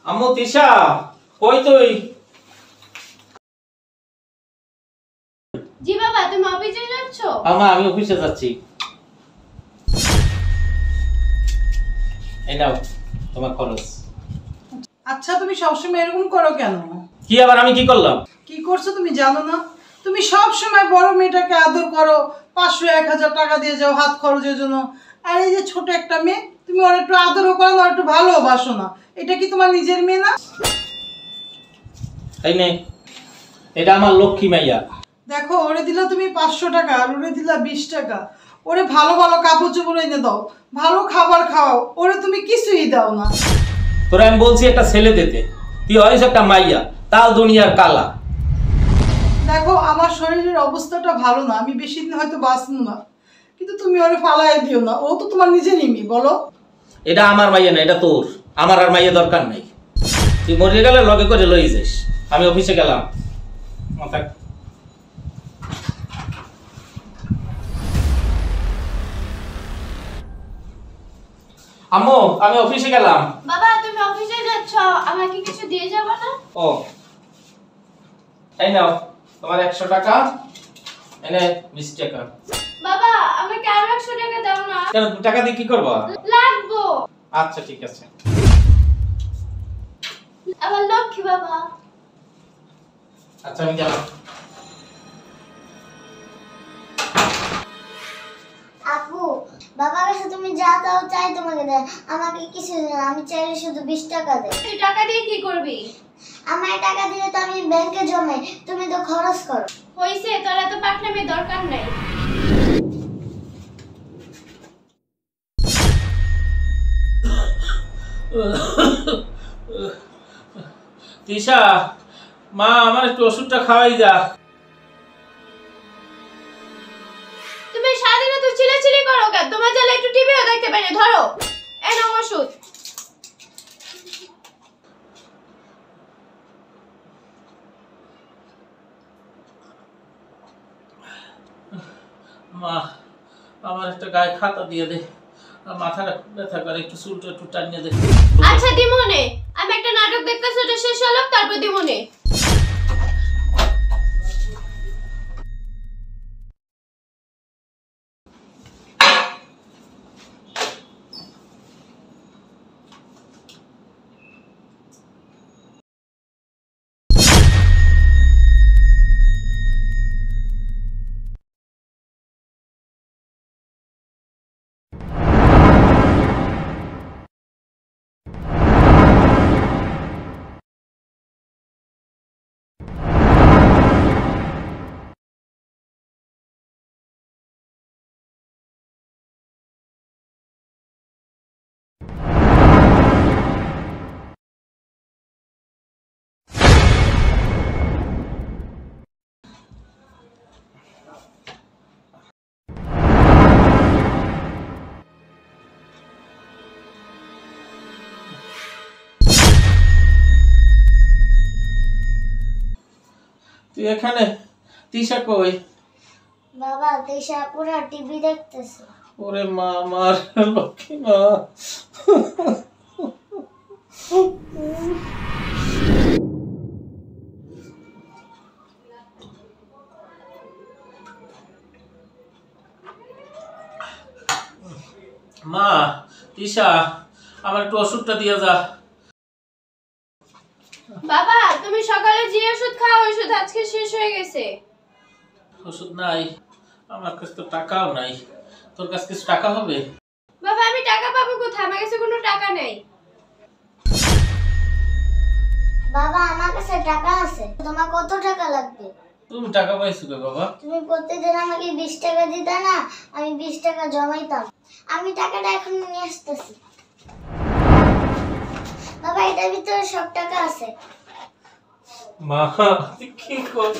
আম্মু তিশা কই তুই? জি বাবা, তুমি অফিসে যাচ্ছ? আম্মা আমি অফিসে যাচ্ছি। এই নাও তোমার খরচ। আচ্ছা তুমি সবসময় এরকম করো কেন? কি আবার আমি কি করলাম? কি করছো তুমি জানো না? তুমি সব সময় বড় মেয়েটাকে আদর করো, 500-1000 টাকা দিয়ে যাও হাত খরচের জন্য। আর এই যে ছোট একটা মেয়ে, তুমি ওর একটু আদরও করো না, একটু ভালোবাসো না। এটা কি তোমার নিজের মেয়ে না? এই নে, এটা আমার লক্ষ্মী মাইয়া। দেখো ওরে দিলা তুমি 500 টাকা আর ওরে দিলা 20 টাকা। ওরে ভালো ভালো কাপড় চোপড় এনে দাও, ভালো খাবার খাও, ওরে তুমি কিছুই দাও না। তোরা আমি বলছি একটা ছেলে দিতে, তুই হয়তো একটা মাইয়া, তাও দুনিয়ার কালা। দেখো আমার শরীরের অবস্থাটা ভালো না, আমি বেশি দিন হয়তো বাঁচবো না, কিন্তু তুমি ওরে ফালাই দিও না। ও তো তোমার নিজেরই মেয়ে, বলো। এটা আমার মাইয়া না, এটা তোর। আমার আর মাইয়া দরকার নাই। তুই মরে গেলে লগে করে লই যাস। আমি অফিসে গেলাম। আম্মু আমি অফিসে গেলাম। বাবা তুমি অফিসে যাচ্ছ, আমাকে কিছু দিয়ে যাবে না? ও এই নাও তোমার 100 টাকা, এনে 20 টাকা। বাবা আমাকে আরো 100 টাকা দাও না। কেন টাকা দিয়ে কি করবা? লাগবো। আচ্ছা ঠিক আছে। আমার লক্ষ্মী বাবা। আচ্ছা আমি গেলাম। আপু, বাবার কাছে তুমি যা দাও চাই তোমাকে দেয়, আমাকে কিছু দেয় না। আমি চাইলে শুধু 20 টাকা দেয়। তুই টাকা দিয়ে কি করবি? আমার টাকা দিলে তো আমি ব্যাংকে জমাই, তুমি তো খরচ করো। হইছে, তোর এত পাকনামি দরকার নাই। তিশা, মা আমার একটু ওষুধটা খাওয়াই যা। তুমি সারাদিন তো চিল্লাচিল্লি করো কেন? তোমার জ্বালা একটু টিভিও দেখতে পাই না। ধরো, এই নাও ওষুধ। মা আমার একটা গায়ে খাতা দিয়ে দে, মাথাটা ব্যথা করে, একটু চুলটা একটু টানিয়ে দে। আচ্ছা দিমনে, আমি একটা নাটক দেখতেছি, ওটা শেষ হলো তারপর দিমনে। তুই এখানে? তিশা কই? বাবা, তেশা পুরা টিভি দেখতেছে। ওরে মা, আমার লক্ষ্মী মা। মা তিশা, আমার একটু ওষুধটা দিয়ে যা। বাবা তুমি সকালে যে ওষুধ খাও, ওষুধ আজকে শেষ হয়ে গেছে। ওষুধ নাই, আমার কাছে তো টাকাও নাই। তোর কাছে কিছু টাকা হবে? বাবা আমি টাকা পাবো কোথায়? আমার কাছে কোনো টাকা নেই। বাবা আমার কাছে টাকা আছে, তোমার কত টাকা লাগবে? তুমি টাকা পাইছো কে বাবা? তুমি প্রত্যেকদিন আমাকে 20 টাকা দিতে না, আমি 20 টাকা জমাইতাম। আমি টাকাটা এখন নিয়ে আসতেছি। বাবা এটার ভিতরে সব টাকা আছে। মা তুই কি কর?